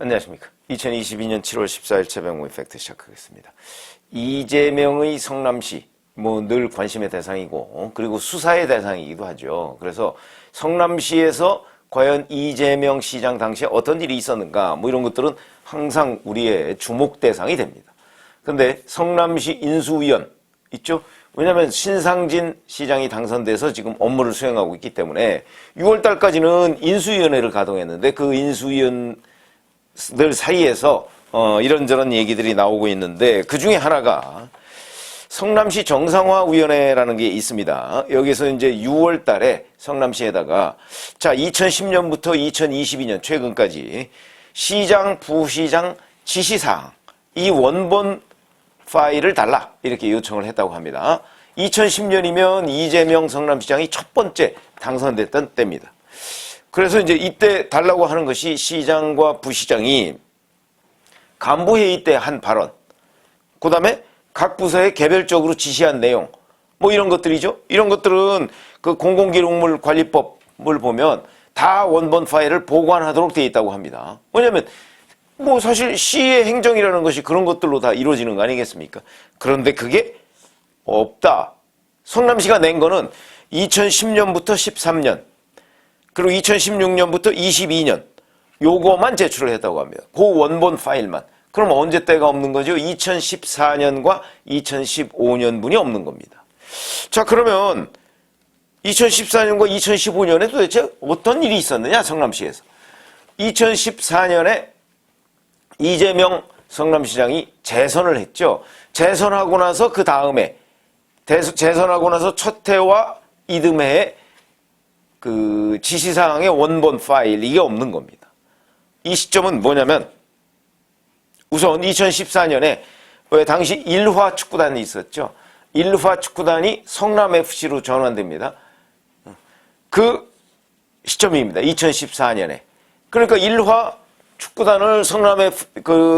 안녕하십니까. 2022년 7월 14일 최병호의 팩트 시작하겠습니다. 이재명의 성남시, 늘 관심의 대상이고, 그리고 수사의 대상이기도 하죠. 그래서 성남시에서 과연 이재명 시장 당시에 어떤 일이 있었는가, 이런 것들은 항상 우리의 주목 대상이 됩니다. 근데 성남시 인수위원 있죠? 왜냐하면 신상진 시장이 당선돼서 지금 업무를 수행하고 있기 때문에 6월 달까지는 인수위원회를 가동했는데 그 인수위원들 사이에서 이런저런 얘기들이 나오고 있는데 그 중에 하나가 성남시 정상화위원회라는 게 있습니다. 여기서 이제 6월 달에 성남시에다가 2010년부터 2022년 최근까지 시장, 부시장 지시사항 이 원본 파일을 달라 이렇게 요청을 했다고 합니다. 2010년이면 이재명 성남시장이 첫 번째 당선됐던 때입니다. 그래서 이제 이때 달라고 하는 것이 시장과 부시장이 간부회의 때 한 발언, 그 다음에 각 부서에 개별적으로 지시한 내용, 이런 것들이죠. 이런 것들은 그 공공기록물 관리법을 보면 다 원본 파일을 보관하도록 되어 있다고 합니다. 왜냐하면 사실 시의 행정이라는 것이 그런 것들로 다 이루어지는 거 아니겠습니까? 그런데 그게 없다. 성남시가 낸 거는 2010년부터 13년, 그리고 2016년부터 22년, 요거만 제출을 했다고 합니다. 그 원본 파일만. 그럼 언제 때가 없는 거죠? 2014년과 2015년분이 없는 겁니다. 자, 그러면 2014년과 2015년에 도대체 어떤 일이 있었느냐, 성남시에서. 2014년에 이재명 성남시장이 재선을 했죠. 재선하고 나서 그 다음에 재선하고 나서 첫 해와 이듬해에 그 지시사항의 원본 파일 이게 없는 겁니다. 이 시점은 뭐냐면 우선 2014년에 왜 당시 일화 축구단이 있었죠. 일화 축구단이 성남FC로 전환됩니다. 그 시점입니다. 2014년에. 그러니까 일화 축구단을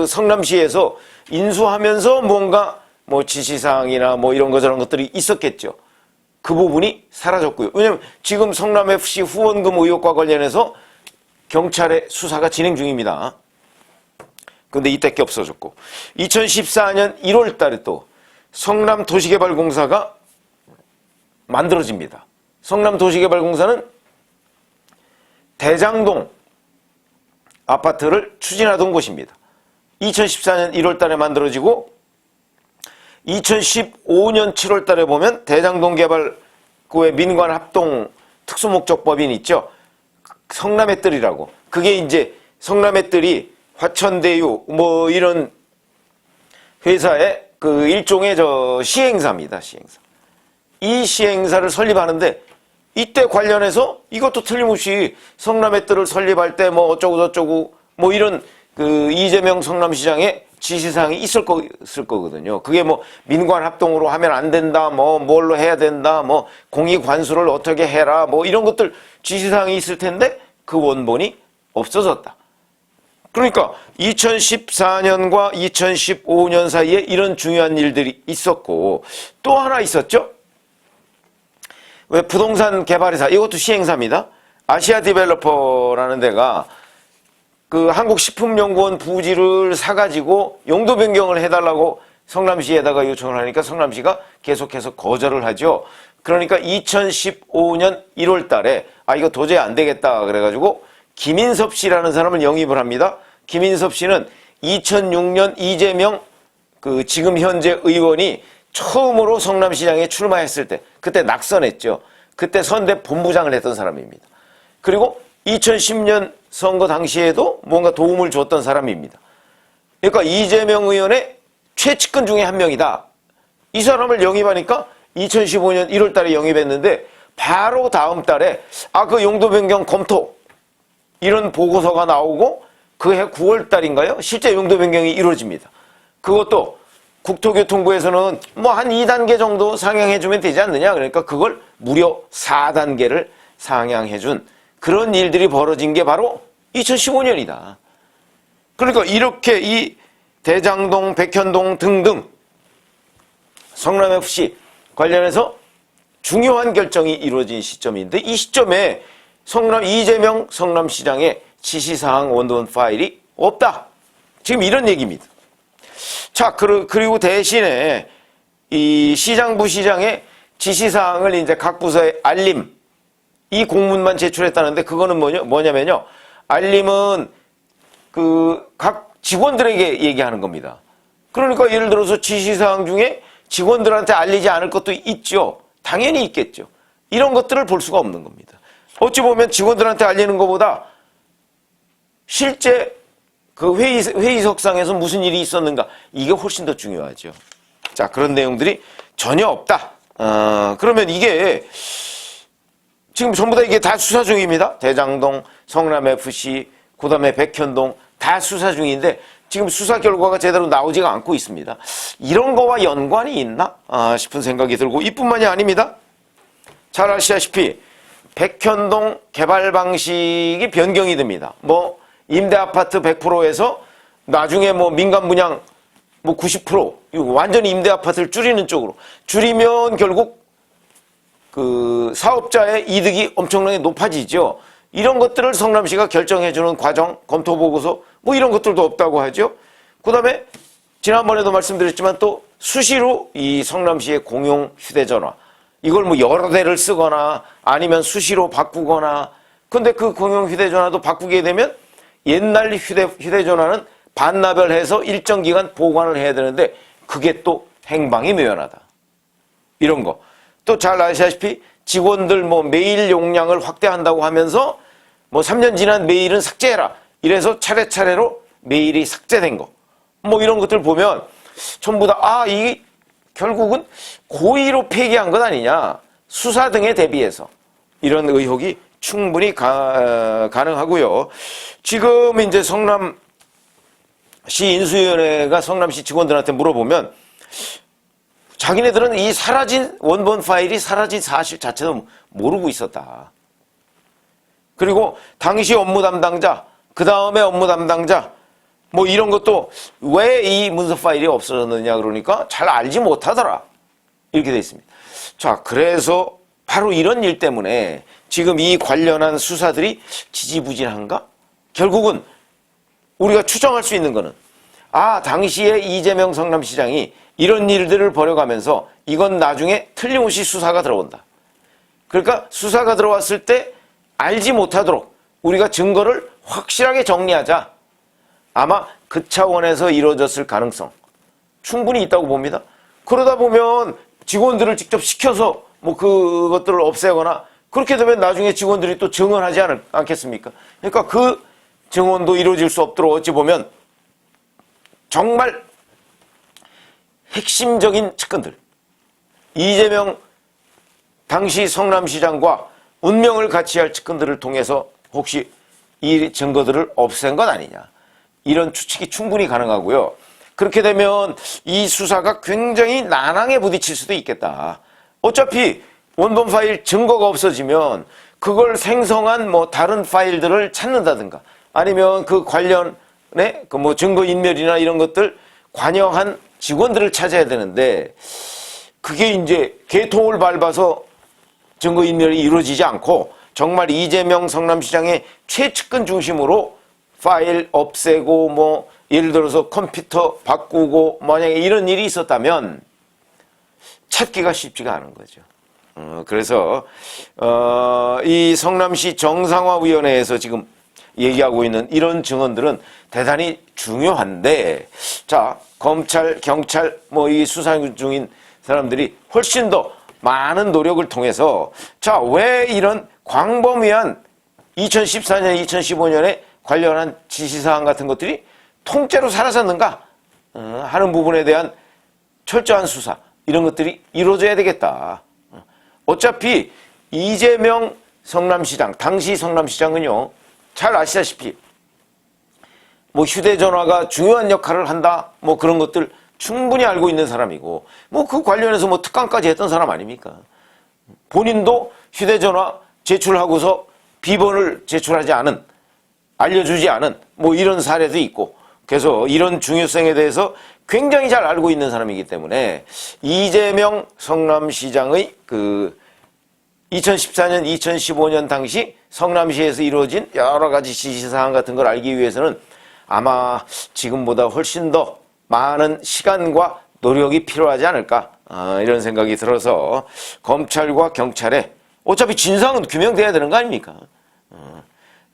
성남시에서 인수하면서 뭔가 지시사항이나 이런 거 저런 것들이 있었겠죠. 그 부분이 사라졌고요. 왜냐하면 지금 성남FC 후원금 의혹과 관련해서 경찰의 수사가 진행 중입니다. 근데 이때 게 없어졌고 2014년 1월 달에 또 성남도시개발공사가 만들어집니다. 성남도시개발공사는 대장동 아파트를 추진하던 곳입니다. 2014년 1월 달에 만들어지고 2015년 7월 달에 보면 대장동 개발구의 민관합동 특수목적법인 있죠. 성남의 뜰이라고. 그게 이제 성남의 뜰이 화천대유 이런 회사의 그 일종의 시행사입니다. 시행사. 이 시행사를 설립하는데 이때 관련해서 이것도 틀림없이 성남의 뜰을 설립할 때 어쩌고 저쩌고 이런 그 이재명 성남시장의 지시사항이 있을 거거든요. 그게 민관합동으로 하면 안 된다, 뭘로 해야 된다, 공익관수를 어떻게 해라, 이런 것들 지시사항이 있을 텐데 그 원본이 없어졌다. 그러니까 2014년과 2015년 사이에 이런 중요한 일들이 있었고 또 하나 있었죠. 왜 부동산 개발회사 이것도 시행사입니다. 아시아 디벨로퍼라는 데가 그 한국식품연구원 부지를 사가지고 용도 변경을 해달라고 성남시에다가 요청을 하니까 성남시가 계속해서 거절을 하죠. 그러니까 2015년 1월 달에 이거 도저히 안 되겠다 그래가지고 김인섭 씨라는 사람을 영입을 합니다. 김인섭 씨는 2006년 이재명 그 지금 현재 의원이 처음으로 성남시장에 출마했을 때 그때 낙선했죠. 그때 선대 본부장을 했던 사람입니다. 그리고 2010년 선거 당시에도 뭔가 도움을 줬던 사람입니다. 그러니까 이재명 의원의 최측근 중에 한 명이다. 이 사람을 영입하니까 2015년 1월 달에 영입했는데 바로 다음 달에 그 용도 변경 검토 이런 보고서가 나오고 그해 9월 달인가요? 실제 용도 변경이 이루어집니다. 그것도 국토교통부에서는 한 2단계 정도 상향해주면 되지 않느냐. 그러니까 그걸 무려 4단계를 상향해준 그런 일들이 벌어진 게 바로 2015년이다. 그러니까 이렇게 이 대장동, 백현동 등등 성남FC 관련해서 중요한 결정이 이루어진 시점인데 이 시점에 이재명 성남시장의 지시사항 원본 파일이 없다. 지금 이런 얘기입니다. 자, 그리고 대신에 이 시장부 시장의 지시사항을 이제 각 부서에 알림, 이 공문만 제출했다는데 그거는 뭐냐면요. 알림은 각 직원들에게 얘기하는 겁니다. 그러니까 예를 들어서 지시사항 중에 직원들한테 알리지 않을 것도 있죠. 당연히 있겠죠. 이런 것들을 볼 수가 없는 겁니다. 어찌 보면 직원들한테 알리는 것보다 실제 그 회의석상에서 무슨 일이 있었는가, 이게 훨씬 더 중요하죠. 자, 그런 내용들이 전혀 없다. 그러면 이게 지금 전부 다 이게 다 수사 중입니다. 대장동, 성남FC, 그 다음에 백현동 다 수사 중인데 지금 수사 결과가 제대로 나오지가 않고 있습니다. 이런 거와 연관이 있나 싶은 생각이 들고, 이뿐만이 아닙니다. 잘 아시다시피 백현동 개발 방식이 변경이 됩니다. 뭐 임대아파트 100%에서 나중에 뭐 민간 분양 뭐 90%, 완전히 임대아파트를 줄이는 쪽으로 줄이면 결국 그 사업자의 이득이 엄청나게 높아지죠. 이런 것들을 성남시가 결정해주는 과정, 검토보고서 뭐 이런 것들도 없다고 하죠. 그 다음에 지난번에도 말씀드렸지만 또 수시로 이 성남시의 공용 휴대전화, 이걸 뭐 여러 대를 쓰거나 아니면 수시로 바꾸거나, 근데 그 공용 휴대전화도 바꾸게 되면 옛날 휴대전화는 반나절해서 일정 기간 보관을 해야 되는데 그게 또 행방이 묘연하다. 이런 거. 또 잘 아시다시피 직원들 뭐 메일 용량을 확대한다고 하면서 뭐 3년 지난 메일은 삭제해라. 이래서 차례차례로 메일이 삭제된 거. 뭐 이런 것들 보면 전부 다 이 결국은 고의로 폐기한 것 아니냐. 수사 등에 대비해서. 이런 의혹이 충분히 가능하고요. 지금 이제 성남시 인수위원회가 성남시 직원들한테 물어보면 자기네들은 이 사라진 원본 파일이 사라진 사실 자체도 모르고 있었다. 그리고 당시 업무 담당자, 그 다음에 업무 담당자, 뭐 이런 것도 왜 이 문서 파일이 없어졌느냐 그러니까 잘 알지 못하더라. 이렇게 돼 있습니다. 자, 그래서 바로 이런 일 때문에 지금 이 관련한 수사들이 지지부진한가? 결국은 우리가 추정할 수 있는 거는 당시에 이재명 성남시장이 이런 일들을 벌여가면서 이건 나중에 틀림없이 수사가 들어온다. 그러니까 수사가 들어왔을 때 알지 못하도록 우리가 증거를 확실하게 정리하자. 아마 그 차원에서 이루어졌을 가능성 충분히 있다고 봅니다. 그러다 보면 직원들을 직접 시켜서 뭐 그것들을 없애거나 그렇게 되면 나중에 직원들이 또 증언하지 않겠습니까? 그러니까 그 증언도 이루어질 수 없도록 어찌 보면 정말 핵심적인 측근들, 이재명 당시 성남시장과 운명을 같이 할 측근들을 통해서 혹시 이 증거들을 없앤 것 아니냐, 이런 추측이 충분히 가능하고요. 그렇게 되면 이 수사가 굉장히 난항에 부딪힐 수도 있겠다. 어차피 원본 파일 증거가 없어지면 그걸 생성한 뭐 다른 파일들을 찾는다든가 아니면 그 관련의 그 뭐 증거인멸이나 이런 것들 관여한 직원들을 찾아야 되는데 그게 이제 개통을 밟아서 증거인멸이 이루어지지 않고 정말 이재명 성남시장의 최측근 중심으로 파일 없애고 뭐 예를 들어서 컴퓨터 바꾸고 만약에 이런 일이 있었다면 찾기가 쉽지가 않은 거죠. 그래서 이 성남시 정상화위원회에서 지금 얘기하고 있는 이런 증언들은 대단히 중요한데, 자, 검찰, 경찰, 뭐 이 수사 중인 사람들이 훨씬 더 많은 노력을 통해서 자, 왜 이런 광범위한 2014년, 2015년에 관련한 지시사항 같은 것들이 통째로 사라졌는가 하는 부분에 대한 철저한 수사, 이런 것들이 이루어져야 되겠다. 어차피 이재명 성남시장, 당시 성남시장은요, 잘 아시다시피 뭐 휴대전화가 중요한 역할을 한다, 뭐 그런 것들 충분히 알고 있는 사람이고, 뭐 그 관련해서 뭐 특강까지 했던 사람 아닙니까? 본인도 휴대전화 제출하고서 비번을 제출하지 않은, 알려주지 않은 뭐 이런 사례도 있고, 그래서 이런 중요성에 대해서 굉장히 잘 알고 있는 사람이기 때문에 이재명 성남시장의 그 2014년, 2015년 당시 성남시에서 이루어진 여러 가지 지시사항 같은 걸 알기 위해서는 아마 지금보다 훨씬 더 많은 시간과 노력이 필요하지 않을까 이런 생각이 들어서 검찰과 경찰에 어차피 진상은 규명돼야 되는 거 아닙니까?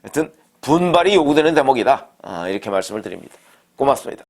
하여튼 분발이 요구되는 대목이다 이렇게 말씀을 드립니다. 고맙습니다.